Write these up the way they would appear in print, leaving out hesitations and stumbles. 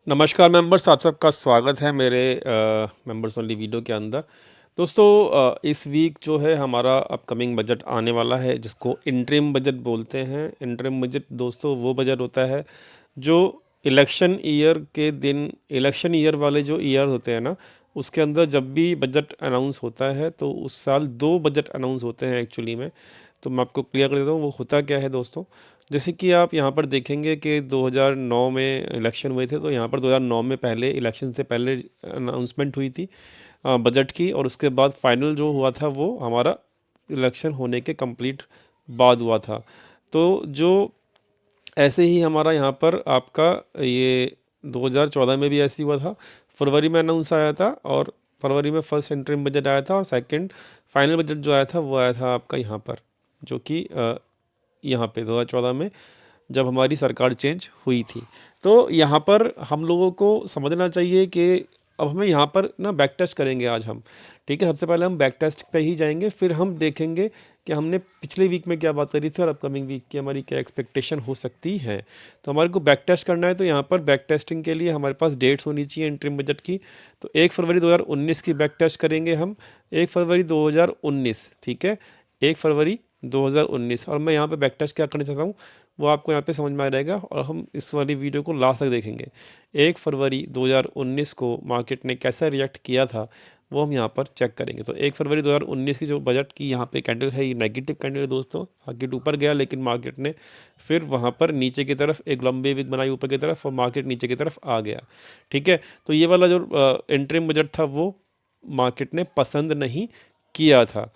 नमस्कार मेंबर्स, आप सबका स्वागत है मेरे मेंबर्स ओनली वीडियो के अंदर। दोस्तों, इस वीक जो है हमारा अपकमिंग बजट आने वाला है जिसको इंटरिम बजट बोलते हैं। इंटरिम बजट दोस्तों वो बजट होता है जो इलेक्शन ईयर के दिन, इलेक्शन ईयर वाले जो ईयर होते हैं ना, उसके अंदर जब भी बजट अनाउंस होता है तो उस साल 2 बजट अनाउंस होते हैं एक्चुअली में। तो मैं आपको क्लियर कर देता हूँ वो होता क्या है दोस्तों। जैसे कि आप यहाँ पर देखेंगे कि 2009 में इलेक्शन हुए थे, तो यहाँ पर 2009 में पहले इलेक्शन से पहले अनाउंसमेंट हुई थी बजट की, और उसके बाद फाइनल जो हुआ था वो हमारा इलेक्शन होने के कंप्लीट बाद हुआ था। तो जो ऐसे ही हमारा यहाँ पर आपका ये 2014 में भी ऐसे ही हुआ था। फरवरी में अनाउंस आया था, और फरवरी में फर्स्ट इंटरिम बजट आया था, और सेकंड फाइनल बजट जो आया था वो आया था आपका यहाँ पर, जो कि यहाँ पे 2014 में जब हमारी सरकार चेंज हुई थी। तो यहाँ पर हम लोगों को समझना चाहिए कि अब हमें यहाँ पर ना बैक टेस्ट करेंगे आज हम, ठीक है? सबसे पहले हम बैक टेस्ट पे ही जाएँगे, फिर हम देखेंगे कि हमने पिछले वीक में क्या बात करी थी और अपकमिंग वीक की हमारी क्या एक्सपेक्टेशन हो सकती है। तो हमारे को बैक टेस्ट करना है, तो यहाँ पर बैक टेस्टिंग के लिए हमारे पास डेट्स होनी चाहिए इंटरिम बजट की। तो 1 फरवरी 2019 की बैक टेस्ट करेंगे हम, 1 फरवरी 2019, ठीक है? 1 फरवरी 2019, और मैं यहाँ पे बैक टेस्ट क्या करना चाहता हूँ वो आपको यहाँ पे समझ में आ जाएगा, और हम इस वाली वीडियो को लास्ट तक देखेंगे। 1 फरवरी 2019 को मार्केट ने कैसा रिएक्ट किया था वो हम यहाँ पर चेक करेंगे। तो 1 फरवरी 2019 की जो बजट की यहाँ पे कैंडल है, ये नेगेटिव कैंडल है दोस्तों। मार्केट ऊपर गया लेकिन मार्केट ने फिर वहाँ पर नीचे की तरफ एक लंबी विक बनाई ऊपर की तरफ, और मार्केट नीचे की तरफ आ गया, ठीक है? तो ये वाला जो इंटरिम बजट था वो मार्केट ने पसंद नहीं किया था।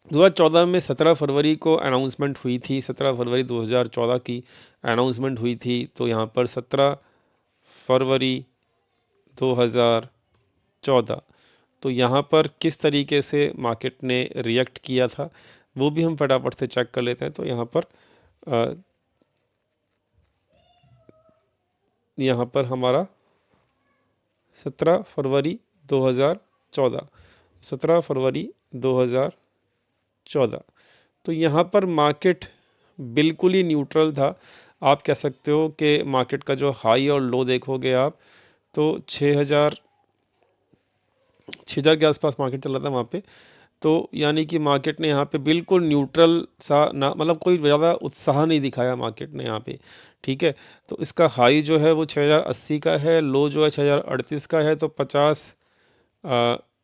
2014 में 17 फरवरी को अनाउंसमेंट हुई थी, 17 फरवरी 2014 की अनाउंसमेंट हुई थी। तो यहाँ पर 17 फरवरी 2014, तो यहाँ पर किस तरीके से मार्केट ने रिएक्ट किया था वो भी हम फटाफट से चेक कर लेते हैं। तो यहाँ पर हमारा 17 फरवरी 2014, 17 फरवरी 2014, तो यहाँ पर मार्केट बिल्कुल ही न्यूट्रल था। आप कह सकते हो कि मार्केट का जो हाई और लो देखोगे आप, तो 6000 के आसपास मार्केट चल रहा था वहाँ पे। तो यानी कि मार्केट ने यहाँ पे बिल्कुल न्यूट्रल सा, ना मतलब कोई ज़्यादा उत्साह नहीं दिखाया मार्केट ने यहाँ पे, ठीक है? तो इसका हाई जो है वो 6080 का है, लो जो है 6038 का है। तो 50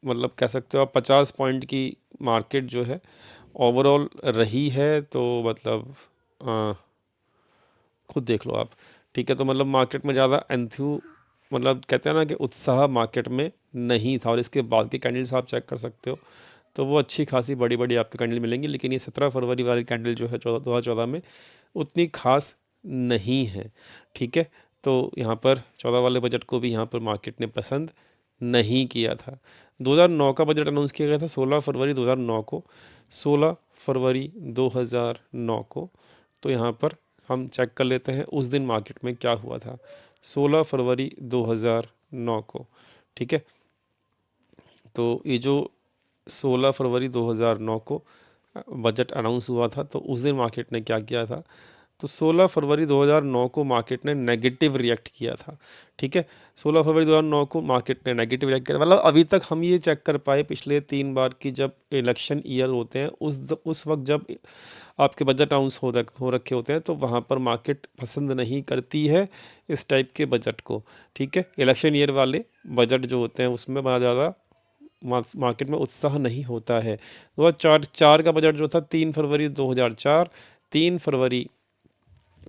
मतलब कह सकते हो आप 50 पॉइंट की मार्केट जो है ओवरऑल रही है। तो मतलब अ, खुद देख लो आप, ठीक है? तो मतलब मार्केट में ज़्यादा मतलब कहते हैं ना कि उत्साह मार्केट में नहीं था, और इसके बाद के कैंडल्स आप चेक कर सकते हो तो वो अच्छी खासी बड़ी-बड़ी आपको कैंडल मिलेंगी। लेकिन ये 17 फरवरी वाली कैंडल जो है 2014 में उतनी खास नहीं है, ठीक है? तो यहाँ पर 14 वाले बजट को भी यहाँ पर मार्केट ने पसंद नहीं किया था। 2009 का बजट अनाउंस किया गया था 16 फरवरी 2009 को, 16 फरवरी 2009 को। तो यहाँ पर हम चेक कर लेते हैं उस दिन मार्केट में क्या हुआ था 16 फरवरी 2009 को, ठीक है? तो ये जो 16 फरवरी 2009 को बजट अनाउंस हुआ था, तो उस दिन मार्केट ने क्या किया था। तो 16 फरवरी 2009 को मार्केट ने नेगेटिव रिएक्ट किया था, ठीक है? 16 फरवरी 2009 को मार्केट ने नेगेटिव रिएक्ट किया था। मतलब अभी तक हम ये चेक कर पाए पिछले 3 बार की जब इलेक्शन ईयर होते हैं उस वक़्त जब आपके बजट अनाउंस हो रखे होते हैं, तो वहाँ पर मार्केट पसंद नहीं करती है इस टाइप के बजट को, ठीक है? इलेक्शन ईयर वाले बजट जो होते हैं उसमें बहुत ज़्यादा मार्केट में उत्साह नहीं होता है। 2004 का बजट जो था 3 फरवरी 2004, 3 फरवरी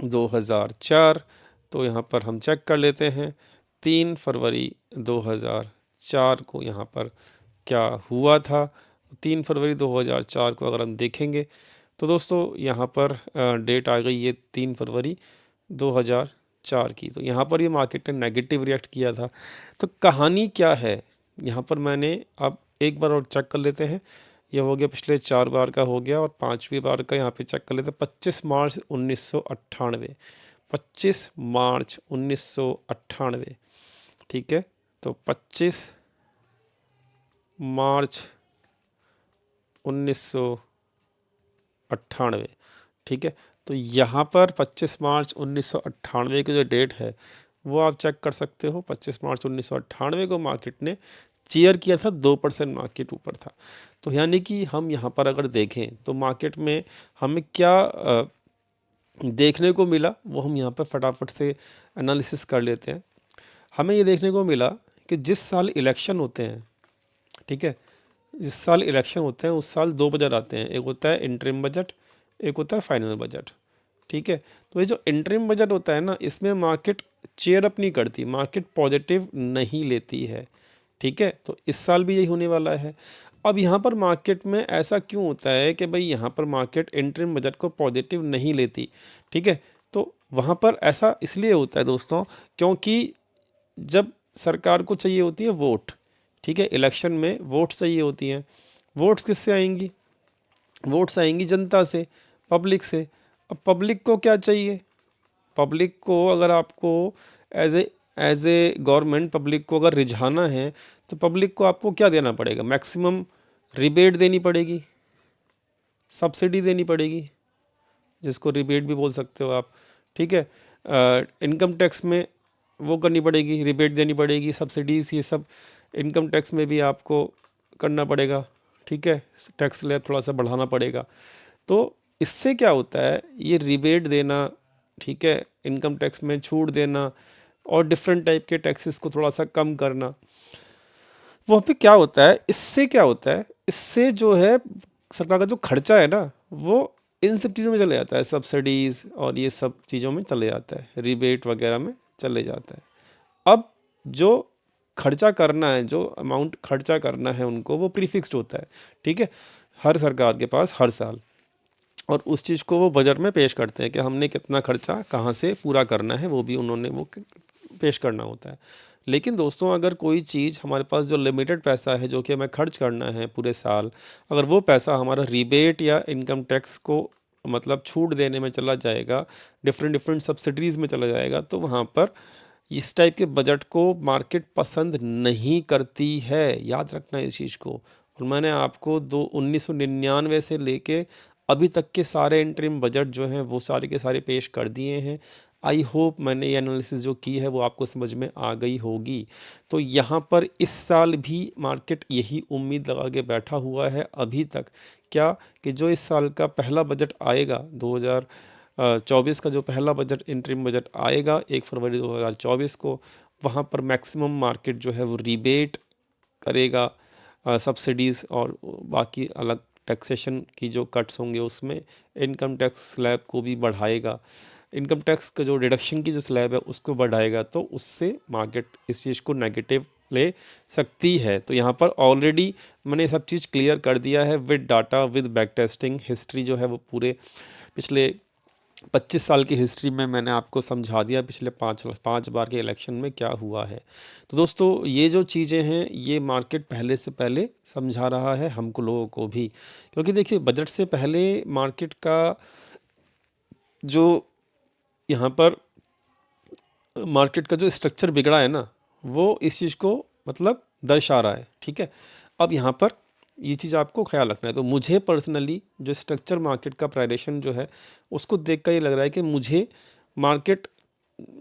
2004, तो यहाँ पर हम चेक कर लेते हैं 3 फरवरी 2004 को यहाँ पर क्या हुआ था। 3 फरवरी 2004 को अगर हम देखेंगे तो दोस्तों यहाँ पर डेट आ गई है 3 फरवरी 2004 की। तो यहाँ पर ये मार्केट ने नेगेटिव रिएक्ट किया था। तो कहानी क्या है यहाँ पर, मैंने अब एक बार और चेक कर लेते हैं। ये हो गया पिछले 4 बार का हो गया, और 5वीं बार का यहाँ पे चेक कर लेते हैं 25 मार्च 1998, 25 मार्च 1998, ठीक है? तो 25 मार्च 1998, ठीक है? तो यहाँ पर 25 मार्च 1998 की जो डेट है वो आप चेक कर सकते हो। 25 मार्च 1998 को मार्केट ने चीयर किया था, 2% मार्केट ऊपर था। तो यानी कि हम यहाँ पर अगर देखें तो मार्केट में हमें क्या देखने को मिला, वो हम यहाँ पर फटाफट से एनालिसिस कर लेते हैं। हमें ये देखने को मिला कि जिस साल इलेक्शन होते हैं, ठीक है, जिस साल इलेक्शन होते हैं उस साल दो बजट आते हैं, एक होता है इंटरिम बजट, एक होता है फाइनल बजट, ठीक है। तो ये जो इंटरिम बजट होता है ना, इसमें मार्केट चेयर अप नहीं करती, मार्केट पॉजिटिव नहीं लेती है, ठीक है। तो इस साल भी यही होने वाला है। अब यहाँ पर मार्केट में ऐसा क्यों होता है कि भाई यहाँ पर मार्केट इंटरिम बजट को पॉजिटिव नहीं लेती, ठीक है। तो वहाँ पर ऐसा इसलिए होता है दोस्तों, क्योंकि जब सरकार को चाहिए होती है वोट, ठीक है, इलेक्शन में वोट्स चाहिए होती हैं। वोट्स किससे आएंगी? वोट्स आएंगी जनता से, पब्लिक से। अब पब्लिक को क्या चाहिए? पब्लिक को अगर आपको एज ए गवर्नमेंट पब्लिक को अगर रिझाना है, तो पब्लिक को आपको क्या देना पड़ेगा? मैक्सिमम रिबेट देनी पड़ेगी, सब्सिडी देनी पड़ेगी, जिसको रिबेट भी बोल सकते हो आप, ठीक है। इनकम टैक्स में वो करनी पड़ेगी, रिबेट देनी पड़ेगी, सब्सिडीज़, ये सब इनकम टैक्स में भी आपको करना पड़ेगा, ठीक है। टैक्स स्लैब थोड़ा सा बढ़ाना पड़ेगा। तो इससे क्या होता है, ये रिबेट देना, ठीक है, इनकम टैक्स में छूट देना और डिफरेंट टाइप के टैक्सेस को थोड़ा सा कम करना, वहाँ पे क्या होता है, इससे क्या होता है, इससे जो है सरकार का जो खर्चा है ना, वो इन सब चीज़ों में चले जाता है, सब्सिडीज़ और ये सब चीज़ों में चले जाता है, रिबेट वगैरह में चले जाता है। अब जो खर्चा करना है, जो अमाउंट खर्चा करना है उनको, वो प्रीफिक्स्ड होता है, ठीक है, हर सरकार के पास हर साल। और उस चीज़ को वो बजट में पेश करते हैं कि हमने कितना खर्चा कहाँ से पूरा करना है, वो भी उन्होंने वो पेश करना होता है। लेकिन दोस्तों, अगर कोई चीज़ हमारे पास जो लिमिटेड पैसा है जो कि हमें खर्च करना है पूरे साल, अगर वो पैसा हमारा रिबेट या इनकम टैक्स को मतलब छूट देने में चला जाएगा, डिफरेंट डिफरेंट सब्सिडीज़ में चला जाएगा, तो वहाँ पर इस टाइप के बजट को मार्केट पसंद नहीं करती है। याद रखना इस चीज़ को। और मैंने आपको 1999 से लेके अभी तक के सारे इंटरिम बजट जो हैं वो सारे के सारे पेश कर दिए हैं। आई होप मैंने ये एनालिसिस जो की है वो आपको समझ में आ गई होगी। तो यहाँ पर इस साल भी मार्केट यही उम्मीद लगा के बैठा हुआ है अभी तक, क्या कि जो इस साल का पहला बजट आएगा 2024 का, जो पहला बजट इंटरिम बजट आएगा 1 फरवरी 2024 को, वहाँ पर मैक्सिमम मार्केट जो है वो रिबेट करेगा, सब्सिडीज़ और बाकी अलग टैक्सेशन की जो कट्स होंगे उसमें, इनकम टैक्स स्लैब को भी बढ़ाएगा, इनकम टैक्स का जो डिडक्शन की जो स्लैब है उसको बढ़ाएगा। तो उससे मार्केट इस चीज़ को नेगेटिव ले सकती है। तो यहाँ पर ऑलरेडी मैंने सब चीज़ क्लियर कर दिया है with data, with back testing, history जो है वो पूरे पिछले 25 साल की हिस्ट्री में मैंने आपको समझा दिया पिछले पाँच बार के इलेक्शन में क्या हुआ है। तो दोस्तों, ये जो चीज़ें हैं ये मार्केट पहले से पहले समझा रहा है हमको लोगों को भी, क्योंकि देखिए बजट से पहले मार्केट का जो यहाँ पर मार्केट का जो स्ट्रक्चर बिगड़ा है ना, वो इस चीज़ को मतलब दर्शा रहा है, ठीक है। अब यहाँ पर ये चीज़ आपको ख्याल रखना है। तो मुझे पर्सनली जो स्ट्रक्चर मार्केट का प्राइडेशन जो है उसको देख कर ये लग रहा है कि मार्केट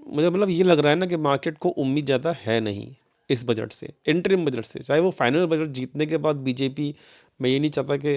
मुझे मतलब ये लग रहा है ना कि मार्केट को उम्मीद ज़्यादा है नहीं इस बजट से, इंटरिम बजट से। चाहे वो फाइनल बजट जीतने के बाद बीजेपी, मैं ये नहीं चाहता कि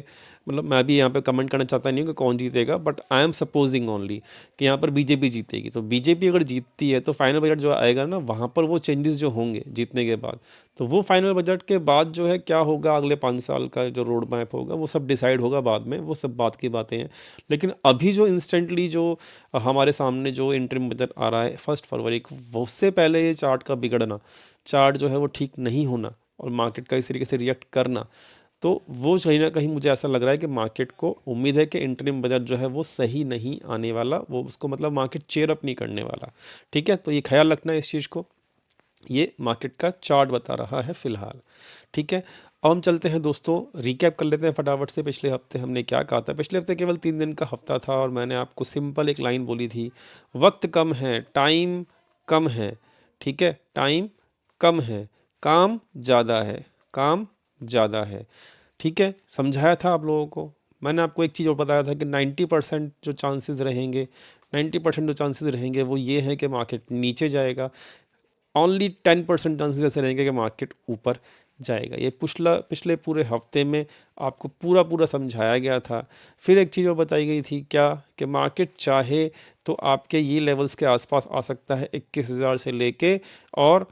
मतलब मैं भी यहाँ पे कमेंट करना चाहता नहीं हूँ कि कौन जीतेगा, but I am supposing only कि यहाँ पर बीजेपी जीतेगी। तो बीजेपी अगर जीतती है तो फाइनल बजट जो आएगा ना, वहाँ पर वो चेंजेस जो होंगे जीतने के बाद, तो वो फाइनल बजट के बाद जो है क्या होगा, अगले 5 साल का जो रोड मैप होगा वो सब डिसाइड होगा बाद में, वो सब बात की बातें हैं। लेकिन अभी जो इंस्टेंटली जो हमारे सामने जो इंटरिम बजट आ रहा है 1 फरवरी को, वो उससे पहले ये चार्ट का बिगड़ना, चार्ट जो है वो ठीक नहीं होना और मार्केट का इस तरीके से रिएक्ट करना, तो वो कहीं ना कहीं मुझे ऐसा लग रहा है कि मार्केट को उम्मीद है कि इंटरिम बजट जो है वो सही नहीं आने वाला, वो उसको मतलब मार्केट चेयर अप नहीं करने वाला, ठीक है। तो ये ख्याल रखना है इस चीज़ को, ये मार्केट का चार्ट बता रहा है फ़िलहाल, ठीक है। अब हम चलते हैं दोस्तों, रिकैप कर लेते हैं फटाफट से पिछले हफ्ते हमने क्या कहा था। पिछले हफ्ते केवल 3 दिन का हफ्ता था और मैंने आपको सिंपल एक लाइन बोली थी, वक्त कम है, टाइम कम है, ठीक है, टाइम कम है, काम ज़्यादा है, काम ज़्यादा है, ठीक है, समझाया था आप लोगों को। मैंने आपको एक चीज़ और बताया था कि 90% जो चांसेस रहेंगे, 90% जो चांसेस रहेंगे वो ये हैं कि मार्केट नीचे जाएगा, ओनली 10% चांसेस ऐसे रहेंगे कि मार्केट ऊपर जाएगा। ये पिछले पूरे हफ्ते में आपको पूरा पूरा समझाया गया था। फिर एक चीज़ और बताई गई थी क्या, कि मार्केट चाहे तो आपके ये लेवल्स के आसपास आ सकता है 21,000 से लेके, और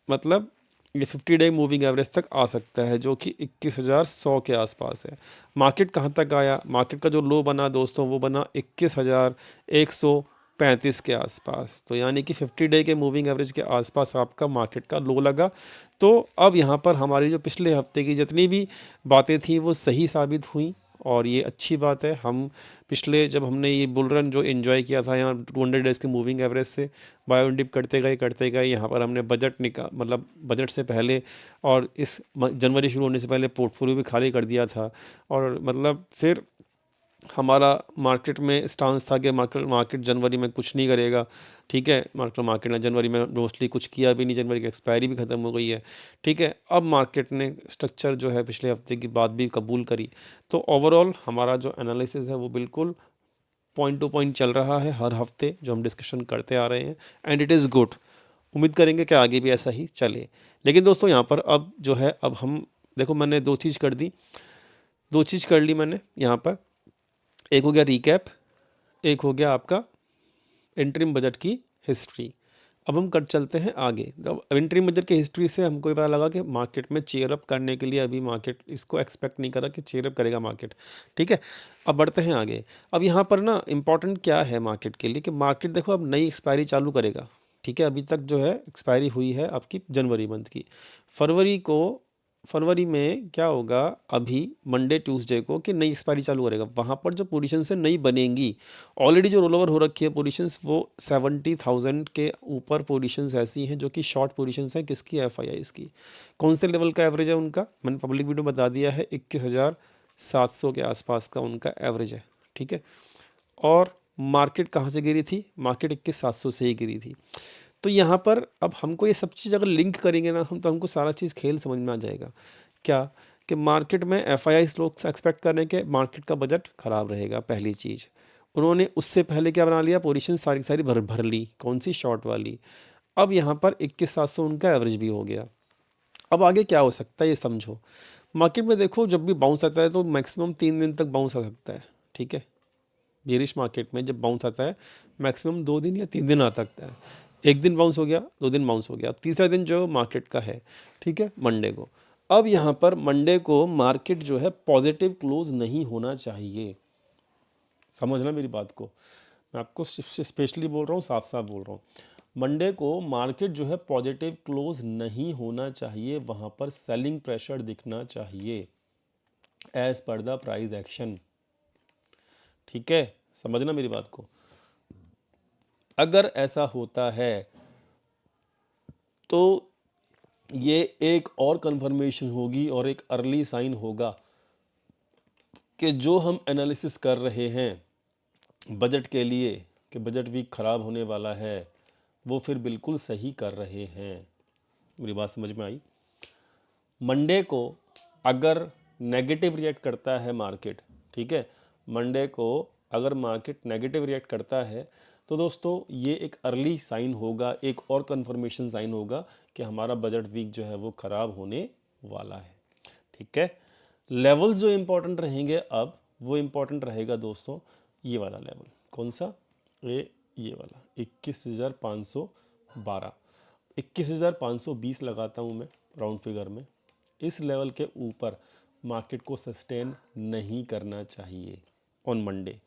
मतलब ये 50 डे मूविंग एवरेज तक आ सकता है, जो कि 21,100 के आसपास है। मार्केट कहाँ तक आया, मार्केट का जो लो बना दोस्तों वो बना 21,135 के आसपास। तो यानी कि 50 डे के मूविंग एवरेज के आसपास आपका मार्केट का लो लगा। तो अब यहाँ पर हमारी जो पिछले हफ्ते की जितनी भी बातें थी वो सही साबित हुई, और ये अच्छी बात है। हम पिछले जब हमने ये बुल रन जो एंजॉय किया था यहाँ 200 डेज़ के मूविंग एवरेज से, बाय ऑन डिप करते गए यहाँ पर हमने बजट मतलब बजट से पहले और इस जनवरी शुरू होने से पहले पोर्टफोलियो भी खाली कर दिया था, और मतलब फिर हमारा मार्केट में स्टांस था कि मार्केट जनवरी में कुछ नहीं करेगा। ठीक है, मार्केट ने जनवरी में मोस्टली कुछ किया भी नहीं, जनवरी की एक्सपायरी भी ख़त्म हो गई है। ठीक है, अब मार्केट ने स्ट्रक्चर जो है पिछले हफ्ते की बात भी कबूल करी। तो ओवरऑल हमारा जो एनालिसिस है वो बिल्कुल पॉइंट टू पॉइंट चल रहा है हर हफ्ते, जो हम डिस्कशन करते आ रहे हैं, एंड इट इज़ गुड। उम्मीद करेंगे कि आगे भी ऐसा ही चले। लेकिन दोस्तों यहाँ पर अब जो है, अब हम देखो, मैंने दो चीज़ कर ली मैंने यहाँ पर। एक हो गया रीकैप, एक हो गया आपका इंटरिम बजट की हिस्ट्री। अब हम कर चलते हैं आगे। अब इंटरिम बजट की हिस्ट्री से हमको ये पता लगा कि मार्केट में चेयर अप करने के लिए अभी मार्केट इसको एक्सपेक्ट नहीं करा कि चेयर अप करेगा मार्केट। ठीक है, अब बढ़ते हैं आगे। अब यहाँ पर ना इम्पॉर्टेंट क्या है मार्केट के लिए, कि मार्केट देखो अब नई एक्सपायरी चालू करेगा। ठीक है, अभी तक जो है एक्सपायरी हुई है आपकी जनवरी मंथ की। फरवरी में क्या होगा, अभी मंडे ट्यूसडे को कि नई एक्सपायरी चालू करेगा, वहाँ पर जो पोजीशंस है नई बनेंगी। ऑलरेडी जो रोल ओवर हो रखी है पोजीशंस वो 70,000 के ऊपर पोजीशंस ऐसी हैं जो कि शॉर्ट पोजीशंस हैं किसकी, एफआईआईज़ की। कौन से लेवल का एवरेज है उनका, मैंने पब्लिक वीडियो बता दिया है, 21,700 के आसपास का उनका एवरेज है। ठीक है, और मार्केट कहाँ से गिरी थी, मार्केट 21,700 से ही गिरी थी। तो यहाँ पर अब हमको ये सब चीज़ अगर लिंक करेंगे ना हम, तो हमको सारा चीज़ खेल समझ में आ जाएगा। क्या, कि मार्केट में एफआईआई लोग एक्सपेक्ट कर रहे हैं कि मार्केट का बजट ख़राब रहेगा, पहली चीज़। उन्होंने उससे पहले क्या बना लिया, पोजीशन सारी की सारी भर ली, कौन सी, शॉर्ट वाली। अब यहाँ पर 21,700 उनका एवरेज भी हो गया। अब आगे क्या हो सकता है ये समझो। मार्केट में देखो जब भी बाउंस आता है तो मैक्सिमम 3 दिन तक बाउंस आ सकता है। ठीक है, बेरिश मार्केट में जब बाउंस आता है मैक्सिमम 2 दिन या 3 दिन आ सकता है। एक दिन बाउंस हो गया, 2 दिन बाउंस हो गया, अब तीसरा दिन जो मार्केट का है, ठीक है, मंडे को। अब यहाँ पर मंडे को मार्केट जो है पॉजिटिव क्लोज नहीं होना चाहिए। समझना मेरी बात को, मैं आपको स्पेशली बोल रहा हूँ, साफ साफ बोल रहा हूँ। मंडे को मार्केट जो है पॉजिटिव क्लोज नहीं होना चाहिए, वहाँ पर सेलिंग प्रेशर दिखना चाहिए as per the price action. ठीक है, समझना मेरी बात को। अगर ऐसा होता है तो ये एक और कंफर्मेशन होगी और एक अर्ली साइन होगा कि जो हम एनालिसिस कर रहे हैं बजट के लिए कि बजट वीक ख़राब होने वाला है, वो फिर बिल्कुल सही कर रहे हैं। मेरी बात समझ में आई। मंडे को अगर नेगेटिव रिएक्ट करता है मार्केट, ठीक है, मंडे को अगर मार्केट नेगेटिव रिएक्ट करता है तो दोस्तों ये एक अर्ली साइन होगा, एक और कंफर्मेशन साइन होगा कि हमारा बजट वीक जो है वो ख़राब होने वाला है। ठीक है, लेवल्स जो इम्पोर्टेंट रहेंगे अब, वो इम्पोर्टेंट रहेगा दोस्तों ये वाला लेवल। कौन सा, ये वाला 21,512, 21,520 लगाता हूँ मैं राउंड फिगर में। इस लेवल के ऊपर मार्केट को सस्टेन नहीं करना चाहिए ऑन मंडे।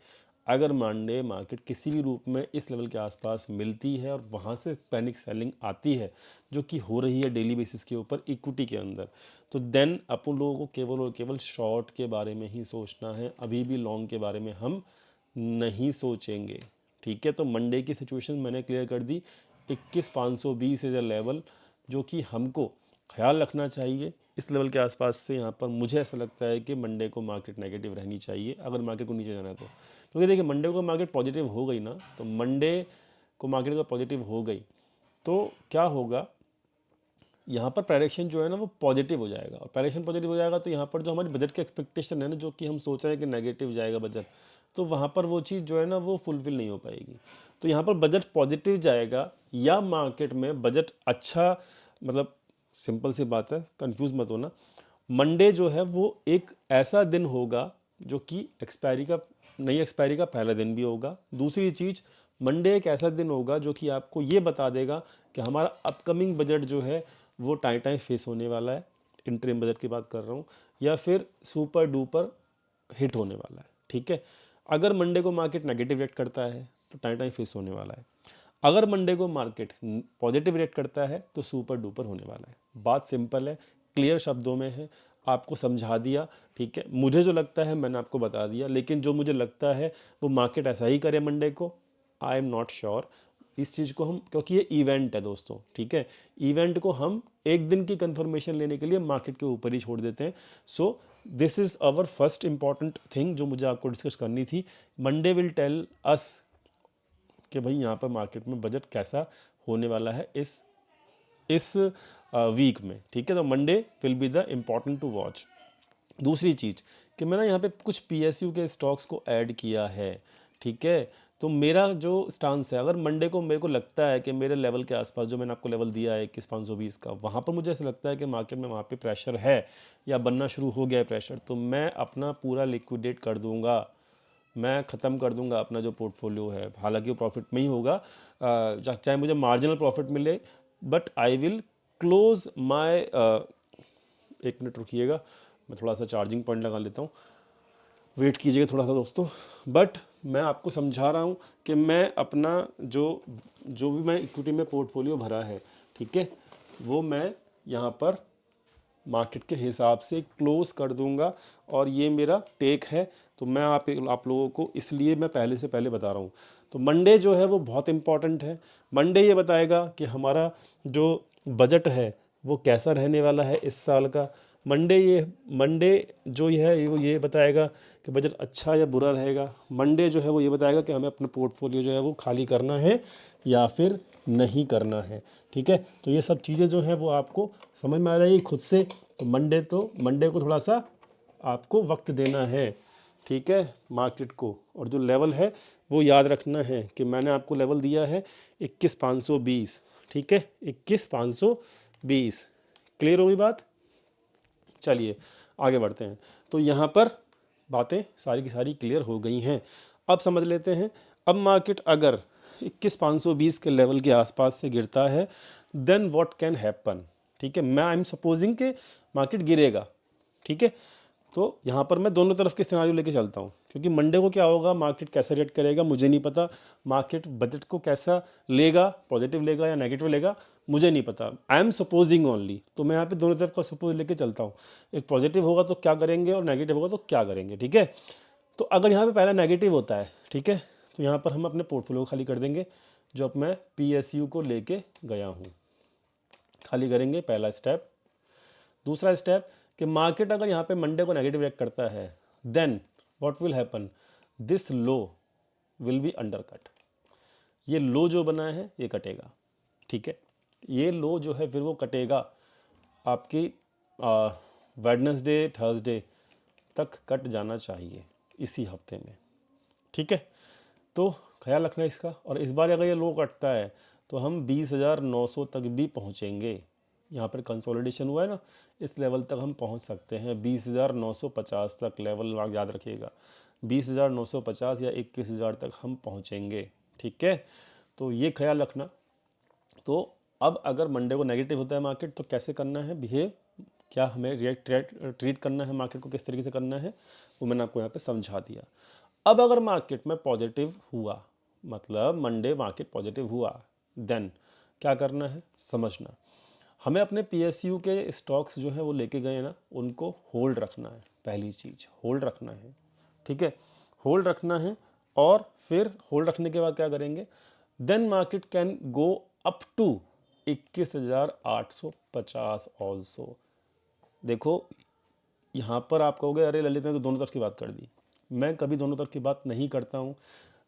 अगर मंडे मार्केट किसी भी रूप में इस लेवल के आसपास मिलती है और वहाँ से पैनिक सेलिंग आती है, जो कि हो रही है डेली बेसिस के ऊपर इक्विटी के अंदर, तो देन अपन लोगों को केवल और केवल शॉर्ट के बारे में ही सोचना है, अभी भी लॉन्ग के बारे में हम नहीं सोचेंगे। ठीक है, तो मंडे की सिचुएशन मैंने क्लियर कर दी। 21,520 इज अ लेवल जो कि हमको ख्याल रखना चाहिए। इस लेवल के आसपास से यहाँ पर मुझे ऐसा लगता है कि मंडे को मार्केट नेगेटिव रहनी चाहिए अगर मार्केट को नीचे जाना है तो। क्योंकि देखिए मंडे को मार्केट पॉजिटिव हो गई ना, तो मंडे को मार्केट का पॉजिटिव हो गई तो क्या होगा, यहाँ पर प्राइडिक्शन जो है ना वो पॉजिटिव हो जाएगा, और प्राइडिक्शन पॉजिटिव हो जाएगा तो यहाँ पर जो हमारी बजट की एक्सपेक्टेशन है ना, जो कि हम सोच रहे हैं कि नेगेटिव जाएगा बजट, तो वहाँ पर वो चीज़ जो है ना वो फुलफिल नहीं हो पाएगी। तो यहाँ पर बजट पॉजिटिव जाएगा या मार्केट में बजट अच्छा, मतलब सिंपल सी बात है, कंफ्यूज मत होना। मंडे जो है वो एक ऐसा दिन होगा जो कि एक्सपायरी का, नई एक्सपायरी का पहला दिन भी होगा। दूसरी चीज़, मंडे एक ऐसा दिन होगा जो कि आपको ये बता देगा कि हमारा अपकमिंग बजट जो है वो टाइम टाइम फेस होने वाला है, इंटरिम बजट की बात कर रहा हूँ, या फिर सुपर डुपर हिट होने वाला है। ठीक है, अगर मंडे को मार्केट नेगेटिव रिएक्ट करता है तो टाइम टाइम फेस होने वाला है, अगर मंडे को मार्केट पॉजिटिव रिएक्ट करता है तो सुपर डुपर होने वाला है। बात सिंपल है, क्लियर शब्दों में है, आपको समझा दिया। ठीक है, मुझे जो लगता है मैंने आपको बता दिया, लेकिन जो मुझे लगता है वो मार्केट ऐसा ही करे मंडे को, आई एम नॉट श्योर। इस चीज़ को हम, क्योंकि ये इवेंट है दोस्तों, ठीक है, इवेंट को हम एक दिन की कंफर्मेशन लेने के लिए मार्केट के ऊपर ही छोड़ देते हैं। So this is our first important thing जो मुझे आपको डिस्कस करनी थी। मंडे विल टेल अस कि भाई यहाँ पर मार्केट में बजट कैसा होने वाला है इस वीक में। ठीक है, तो Monday will be the important to watch. दूसरी चीज़ कि मैंने यहाँ पे कुछ पीएसयू के स्टॉक्स को ऐड किया है। ठीक है, तो मेरा जो स्टांस है, अगर मंडे को मेरे को लगता है कि मेरे लेवल के आसपास, जो मैंने आपको लेवल दिया है 21,520 का, वहाँ पर मुझे ऐसा लगता है कि मार्केट में वहाँ पे प्रेशर है या बनना शुरू हो गया है प्रेशर, तो मैं अपना पूरा लिक्विडेट कर दूंगा, मैं ख़त्म कर दूंगा अपना जो पोर्टफोलियो है। हालांकि वो प्रॉफिट में ही होगा, चाहे मुझे मार्जिनल प्रॉफिट मिले, but I will close my, एक मिनट रुकिएगा, मैं थोड़ा सा चार्जिंग पॉइंट लगा लेता हूँ, वेट कीजिएगा थोड़ा सा दोस्तों। बट मैं आपको समझा रहा हूँ कि मैं अपना जो जो भी मैं इक्विटी में पोर्टफोलियो भरा है, ठीक है, वो मैं यहाँ पर मार्केट के हिसाब से क्लोज कर दूंगा, और ये मेरा टेक है। तो मैं आप लोगों को इसलिए मैं पहले से पहले बता रहा हूँ। तो मंडे जो है वो बहुत इंपॉर्टेंट है। मंडे ये बताएगा कि हमारा जो बजट है वो कैसा रहने वाला है इस साल का। मंडे जो ये है वो ये बताएगा कि बजट अच्छा या बुरा रहेगा। मंडे जो है वो ये बताएगा कि हमें अपना पोर्टफोलियो जो है वो खाली करना है या फिर नहीं करना है। ठीक है, तो ये सब चीज़ें जो हैं वो आपको समझ में आ रही है खुद से। तो मंडे को थोड़ा सा आपको वक्त देना है, ठीक है, मार्केट को। और जो लेवल है वो याद रखना है कि मैंने आपको लेवल दिया है 21,520, ठीक है, 21,520। क्लियर होगी बात? चलिए आगे बढ़ते हैं। तो यहाँ पर बातें सारी की सारी क्लियर हो गई हैं। अब समझ लेते हैं, अब मार्केट अगर 21,520 के लेवल के आसपास से गिरता है, देन व्हाट कैन हैपन। ठीक है, मैं आई एम सपोजिंग कि मार्केट गिरेगा। ठीक है, तो यहाँ पर मैं दोनों तरफ के सिनारियो लेके चलता हूँ, क्योंकि मंडे को क्या होगा, मार्केट कैसा रिएक्ट करेगा मुझे नहीं पता, मार्केट बजट को कैसा लेगा, पॉजिटिव लेगा या नेगेटिव लेगा, मुझे नहीं पता। I am supposing only. तो मैं यहाँ पे दोनों तरफ का सपोज लेके चलता हूँ, एक पॉजिटिव होगा तो क्या करेंगे और नेगेटिव होगा तो क्या करेंगे। ठीक है, तो अगर यहाँ पे पहला नेगेटिव होता है, ठीक है, तो यहाँ पर हम अपने पोर्टफोलियो को खाली कर देंगे, जो अब मैं पीएसयू को लेके गया हूँ, खाली करेंगे, पहला स्टेप। दूसरा स्टेप कि मार्केट अगर यहाँ पे मंडे को नेगेटिव रिएक्ट करता है, then what will happen, this low will be undercut. ये लो जो बना है ये कटेगा। ठीक है, ये लो जो है फिर वो कटेगा आपकी वेडनेसडे थर्सडे तक कट जाना चाहिए इसी हफ्ते में। ठीक है, तो ख्याल रखना इसका। और इस बार अगर ये लो कटता है तो हम 20,900 तक भी पहुँचेंगे। यहाँ पर कंसोलिडेशन हुआ है ना, इस लेवल तक हम पहुँच सकते हैं, 20,950 तक लेवल याद रखिएगा, 20,950 या 21,000 तक हम पहुँचेंगे। ठीक है, तो ये ख्याल रखना। तो अब अगर मंडे को नेगेटिव होता है मार्केट तो कैसे करना है बिहेव, क्या हमें ट्रीट करना है, मार्केट को किस तरीके से करना है, वो मैंने आपको यहाँ पे समझा दिया। अब अगर मार्केट में पॉजिटिव हुआ, मतलब मंडे मार्केट पॉजिटिव हुआ, देन क्या करना है समझना। हमें अपने पीएसयू के स्टॉक्स जो हैं वो लेके गए ना, उनको होल्ड रखना है। पहली चीज़ होल्ड रखना है। ठीक है, होल्ड रखना है। और फिर होल्ड रखने के बाद क्या करेंगे, then market can go up to 21,850 also. देखो यहाँ पर आप कहोगे अरे ललित ने तो दोनों तरफ की बात कर दी। मैं कभी दोनों तरफ की बात नहीं करता हूँ,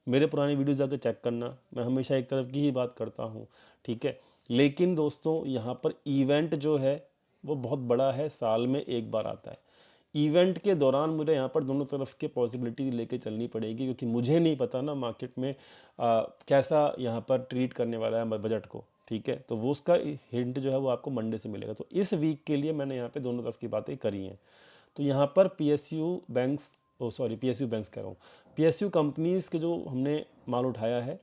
मेरे पुरानी वीडियो जाकर चेक करना, मैं हमेशा एक तरफ की ही बात करता हूँ। ठीक है, लेकिन दोस्तों यहाँ पर इवेंट जो है वो बहुत बड़ा है, साल में एक बार आता है। इवेंट के दौरान मुझे यहाँ पर दोनों तरफ के पॉसिबिलिटी लेके चलनी पड़ेगी, क्योंकि मुझे नहीं पता ना मार्केट में कैसा यहाँ पर ट्रीट करने वाला है बजट को, ठीक है। तो वो उसका हिंट जो है वो आपको मंडे से मिलेगा। तो इस वीक के लिए मैंने यहाँ पे दोनों तरफ की बातें करी हैं। तो यहाँ पर पीएसयू बैंक्स, पीएसयू बैंक्स कह रहा हूँ, पीएसयू कंपनीज़ के जो हमने माल उठाया है,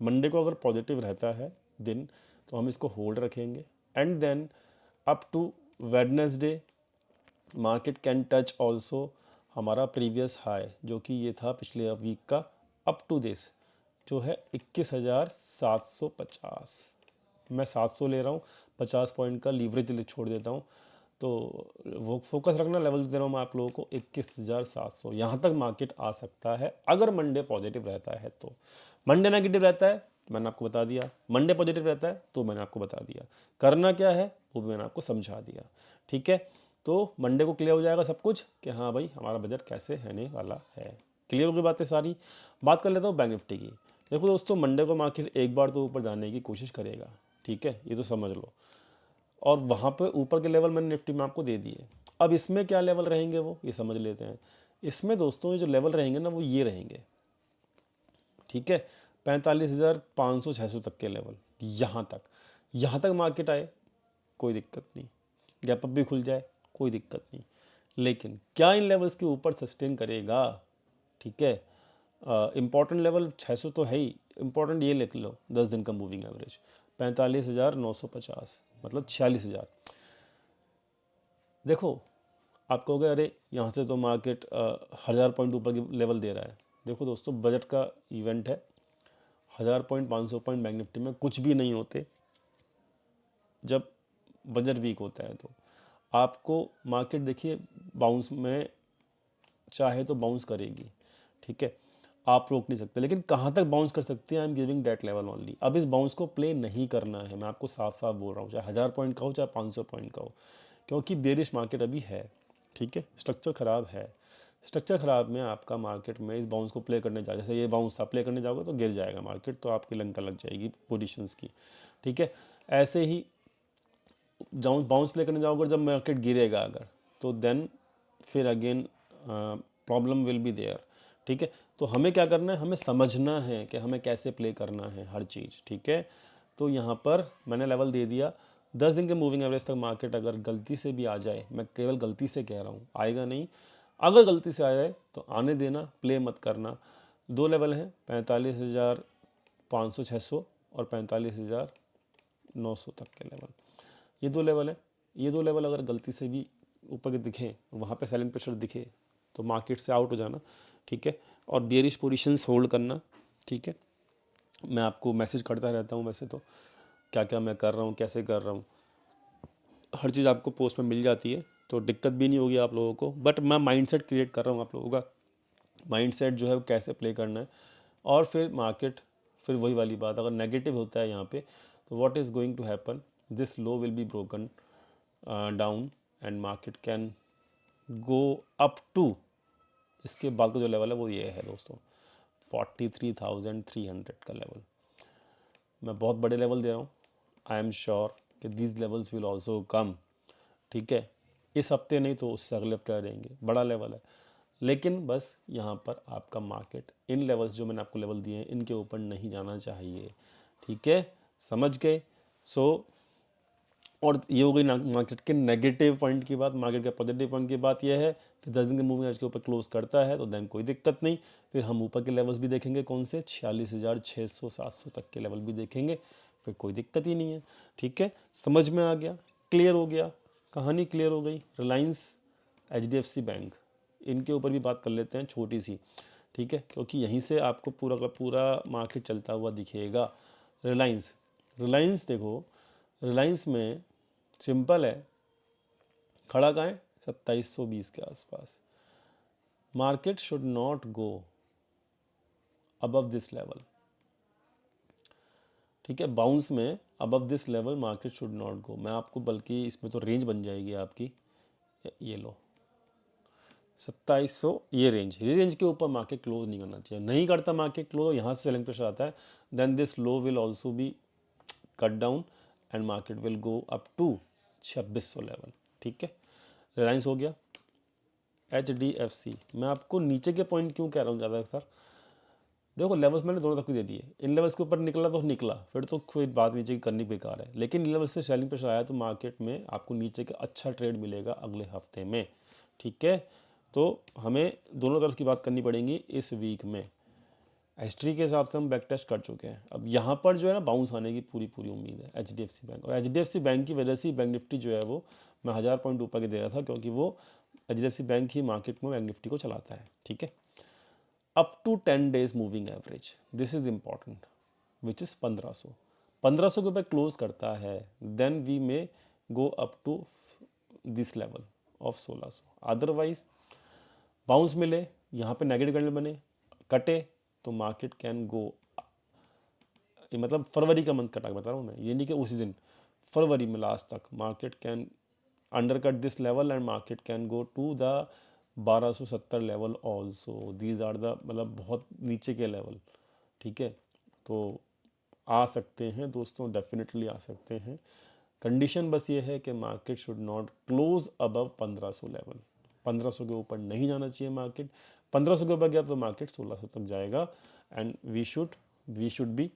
मंडे को अगर पॉजिटिव रहता है दिन तो हम इसको होल्ड रखेंगे। And then up to Wednesday market can touch also हमारा प्रीवियस हाई, जो कि ये था पिछले वीक का, अप टू दिस जो है 21,750। मैं 700 ले रहा हूँ, 50 पॉइंट का लीवरेज छोड़ देता हूँ। तो वो फोकस रखना, लेवल दे रहा हूँ मैं आप लोगों को 21,700, यहाँ तक मार्केट आ सकता है अगर मंडे पॉजिटिव रहता है। तो मंडे नेगेटिव रहता है मैंने आपको बता दिया, मंडे पॉजिटिव रहता है तो मैंने आपको बता दिया, करना क्या है वो भी मैंने आपको समझा दिया, ठीक है। तो मंडे को क्लियर हो जाएगा सब कुछ कि हाँ भाई हमारा बजट कैसे रहने वाला है। क्लियर हो गई बातें सारी। बात कर लेता हूँ बैंक निफ्टी की। देखो दोस्तों, मंडे को मार्केट एक बार तो ऊपर जाने की कोशिश करेगा, ठीक है, ये तो समझ लो। और वहाँ पे ऊपर के लेवल मैंने निफ्टी में आपको दे दिए। अब इसमें क्या लेवल रहेंगे वो ये समझ लेते हैं। इसमें दोस्तों ये जो लेवल रहेंगे ना वो ये रहेंगे, ठीक है, 45,500 600 तक के लेवल। यहाँ तक मार्केट आए कोई दिक्कत नहीं, गैप अप भी खुल जाए कोई दिक्कत नहीं, लेकिन क्या इन लेवल्स के ऊपर सस्टेन करेगा, ठीक है। इंपॉर्टेंट लेवल 600 तो है ही, इंपॉर्टेंट ये लिख लो 10 दिन का मूविंग एवरेज 45,950, मतलब 46,000। देखो आप कहोगे अरे यहाँ से तो मार्केट 1,000 पॉइंट ऊपर की लेवल दे रहा है। देखो दोस्तों, बजट का इवेंट है, 1,000 पॉइंट 500 पॉइंट बैंक निफ्टी में कुछ भी नहीं होते जब बजट वीक होता है। तो आपको मार्केट देखिए बाउंस में चाहे तो बाउंस करेगी, ठीक है, आप रोक नहीं सकते, लेकिन कहाँ तक बाउंस कर सकते हैं, I am giving that level only. अब इस बाउंस को प्ले नहीं करना है, मैं आपको साफ साफ बोल रहा हूँ, चाहे 1,000 पॉइंट का हो चाहे 500 पॉइंट का हो, क्योंकि बेरिश मार्केट अभी है, ठीक है, स्ट्रक्चर ख़राब है। स्ट्रक्चर ख़राब में आपका मार्केट में इस बाउंस को प्ले करने जाए, जैसे ये बाउंस था, प्ले करने जाओगे तो गिर जाएगा मार्केट, तो आपकी लंका लग जाएगी पोजीशंस की, ठीक है। ऐसे ही बाउंस प्ले करने जाओगे, जब मार्केट गिरेगा अगर, तो देन फिर again problem will be there, ठीक है। तो हमें क्या करना है, हमें समझना है कि हमें कैसे प्ले करना है हर चीज़, ठीक है। तो यहाँ पर मैंने लेवल दे दिया 10 दिन के मूविंग एवरेज तक। मार्केट अगर गलती से भी आ जाए, मैं केवल गलती से कह रहा हूँ, आएगा नहीं, अगर गलती से आ जाए तो आने देना, प्ले मत करना। दो लेवल हैं, 45,500 600 और 45,900 तक के लेवल, ये दो लेवल है। ये दो लेवल अगर गलती से भी ऊपर के दिखें, वहाँ पे सेलिंग प्रेशर दिखे, तो मार्केट से आउट हो जाना, ठीक है, और बेयरिश पोजीशंस होल्ड करना, ठीक है। मैं आपको मैसेज करता रहता हूँ वैसे तो, क्या क्या मैं कर रहा हूँ, कैसे कर रहा हूँ, हर चीज़ आपको पोस्ट में मिल जाती है, तो दिक्कत भी नहीं होगी आप लोगों को। बट मैं माइंडसेट क्रिएट कर रहा हूँ आप लोगों का, माइंडसेट जो है वो कैसे प्ले करना है। और फिर मार्केट, फिर वही वाली बात, अगर नेगेटिव होता है यहाँ पे, तो what is going to happen, this low will be broken down and market can go up to, इसके बाद का जो लेवल है वो ये है दोस्तों, 43,300 का लेवल। मैं बहुत बड़े लेवल दे रहा हूँ, आई एम श्योर कि these levels will also come, ठीक है। इस हफ्ते नहीं तो उससे अगले हफ्ते रहेंगे, बड़ा लेवल है। लेकिन बस यहाँ पर आपका मार्केट इन लेवल्स जो मैंने आपको लेवल दिए हैं इनके ऊपर नहीं जाना चाहिए, ठीक है, समझ गए। सो और ये हो गई मार्केट के नेगेटिव पॉइंट की बात। मार्केट के पॉजिटिव पॉइंट की बात यह है कि 10 दिन के मूविंग एवरेज के ऊपर क्लोज करता है तो देन कोई दिक्कत नहीं। फिर हम ऊपर के लेवल्स भी देखेंगे, कौन से, 46,600 700 तक के लेवल भी देखेंगे, फिर कोई दिक्कत ही नहीं है, ठीक है। समझ में आ गया, क्लियर हो गया, कहानी क्लियर हो गई। रिलायंस, HDFC बैंक, इनके ऊपर भी बात कर लेते हैं छोटी सी, ठीक है, क्योंकि यहीं से आपको पूरा का पूरा मार्केट चलता हुआ दिखेगा। रिलायंस, रिलायंस देखो, रिलायंस में सिंपल है, खड़ा कहाँ है, 2720 के आसपास। Market should not go above this level, ठीक है, बाउंस में above this level market should not go. मैं आपको बल्कि इसमें तो रेंज बन जाएगी आपकी, ये लो 2700, ये रेंज के ऊपर मार्केट क्लोज नहीं करना चाहिए। नहीं करता मार्केट क्लोज, यहाँ से सेलिंग प्रेशर आता है, then this low will also be cut down and market will go up to 2600 level. ठीक है, रिलायंस हो गया। HDFC, मैं आपको नीचे के पॉइंट क्यों कह रहा हूँ ज़्यादा सर, देखो लेवल्स मैंने दोनों तक दे दिए, इन लेवल्स के ऊपर निकला तो निकला, फिर तो कोई बात नीचे की करनी बेकार है, लेकिन इन लेवल से सेलिंग प्रेशर आया तो मार्केट में आपको नीचे का अच्छा ट्रेड मिलेगा अगले हफ्ते में। ठीक है, तो हमें दोनों तरफ की बात करनी पड़ेगी इस वीक में। हिस्ट्री के हिसाब से हम बैक टेस्ट कर चुके हैं, अब यहाँ पर जो है ना बाउंस आने की पूरी पूरी उम्मीद है HDFC बैंक, और HDFC बैंक की वजह से बैंक निफ्टी जो है वो मैं 1000 पॉइंट ऊपर के दे रहा था, क्योंकि वो HDFC बैंक ही मार्केट में बैंक निफ्टी को चलाता है। ठीक है, up to 10 days moving average, this is important, which is 1500 के ऊपर क्लोज करता है, then we may go up to this level of 1600, otherwise bounce मिले, यहाँ पे नेगेटिव कैंडल बने, कटे, तो मार्केट कैन गो, ये मतलब फरवरी का मंथ कटा बता रहा हूँ मैं, ये नहीं कि उसी दिन, फरवरी में लास्ट तक market can undercut this level and market can go to the 1270 level also, these are the मतलब बहुत नीचे के लेवल। ठीक है, तो आ सकते हैं दोस्तों, डेफिनेटली आ सकते हैं, कंडीशन बस ये है कि market should not close above 1500 level, 1500 के ऊपर नहीं जाना चाहिए मार्केट, 1500 के ऊपर गया तो मार्केट 1600 तक जाएगा, and we should be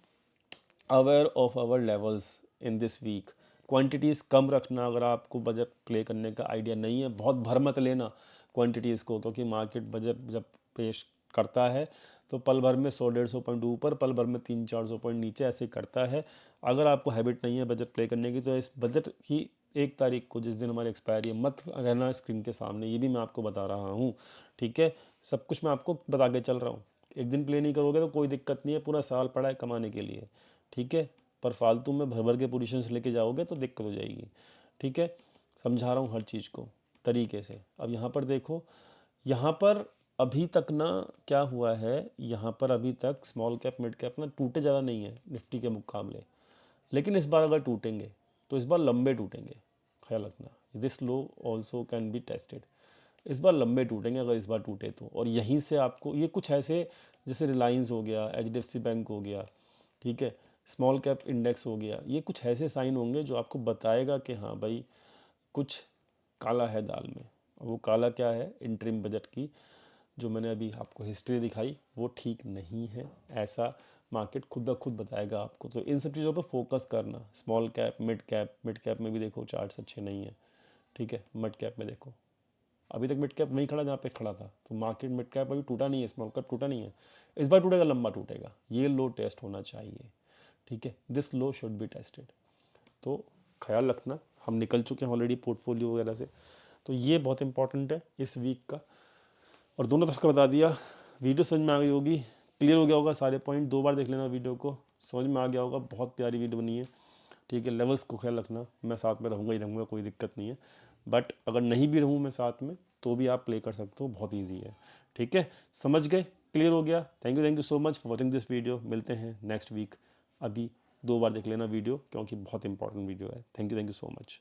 aware of our levels in this week. Quantities कम रखना, अगर आपको बजट प्ले करने का आइडिया नहीं है, बहुत भर मत लेना क्वांटिटीज़ को, क्योंकि मार्केट बजट जब पेश करता है तो पल भर में 100-150 पॉइंट ऊपर, पल भर में 300-400 पॉइंट नीचे ऐसे करता है। अगर आपको हैबिट नहीं है बजट प्ले करने की, तो इस बजट की 1 तारीख को जिस दिन हमारी एक्सपायरी है मत रहना स्क्रीन के सामने, ये भी मैं आपको बता रहा हूँ। ठीक है, सब कुछ मैं आपको बता के चल रहा हूँ, एक दिन प्ले नहीं करोगे तो कोई दिक्कत नहीं है, पूरा साल पड़ा है कमाने के लिए। ठीक है, पर फालतू में भर भर के पोजीशंस लेके जाओगे तो दिक्कत हो जाएगी। ठीक है, समझा रहा हूँ हर चीज़ को तरीके से। अब यहाँ पर देखो, यहाँ पर अभी तक ना क्या हुआ है, यहाँ पर अभी तक स्मॉल कैप मिड कैप ना टूटे ज़्यादा नहीं है निफ्टी के मुकाबले, लेकिन इस बार अगर टूटेंगे तो इस बार लंबे टूटेंगे, ख्याल रखना, this low also can be tested, इस बार लंबे टूटेंगे अगर इस बार टूटे तो, और यहीं से आपको ये कुछ ऐसे जैसे रिलायंस हो गया, HDFC बैंक हो गया, ठीक है, स्मॉल कैप इंडेक्स हो गया, ये कुछ ऐसे साइन होंगे जो आपको बताएगा कि हाँ भाई कुछ काला है दाल में। वो काला क्या है, इंटरिम बजट की जो मैंने अभी आपको हिस्ट्री दिखाई वो ठीक नहीं है, ऐसा मार्केट खुद ब खुद बताएगा आपको। तो इन सब चीज़ों पर फोकस करना, स्मॉल कैप मिड कैप में भी देखो चार्ट्स अच्छे नहीं हैं। ठीक है, मिड कैप में देखो, अभी तक मिड कैप नहीं खड़ा जहाँ पे खड़ा था, तो मार्केट मिड कैप अभी टूटा नहीं है, स्मॉल कैप टूटा नहीं है, इस बार टूटेगा, लंबा टूटेगा, ये लो टेस्ट होना चाहिए। ठीक है, this low should be tested, तो ख्याल रखना, हम निकल चुके हैं ऑलरेडी पोर्टफोलियो वगैरह से, तो ये बहुत इंपॉर्टेंट है इस वीक का, और दोनों तरफ का बता दिया। वीडियो समझ में आ गई होगी, क्लियर हो गया होगा, सारे पॉइंट 2 बार देख लेना वीडियो को, समझ में आ गया होगा, बहुत प्यारी वीडियो बनी है। ठीक है, लेवल्स को ख्याल रखना, मैं साथ में रहूँगा ही रहूँगा, कोई दिक्कत नहीं है, बट अगर नहीं भी रहूँ मैं साथ में तो भी आप प्ले कर सकते हो, बहुत ईजी है। ठीक है, समझ गए, क्लियर हो गया, thank you so much for watching this video, मिलते हैं नेक्स्ट वीक। अभी 2 बार देख लेना वीडियो, क्योंकि बहुत इंपॉर्टेंट वीडियो है। Thank you so much.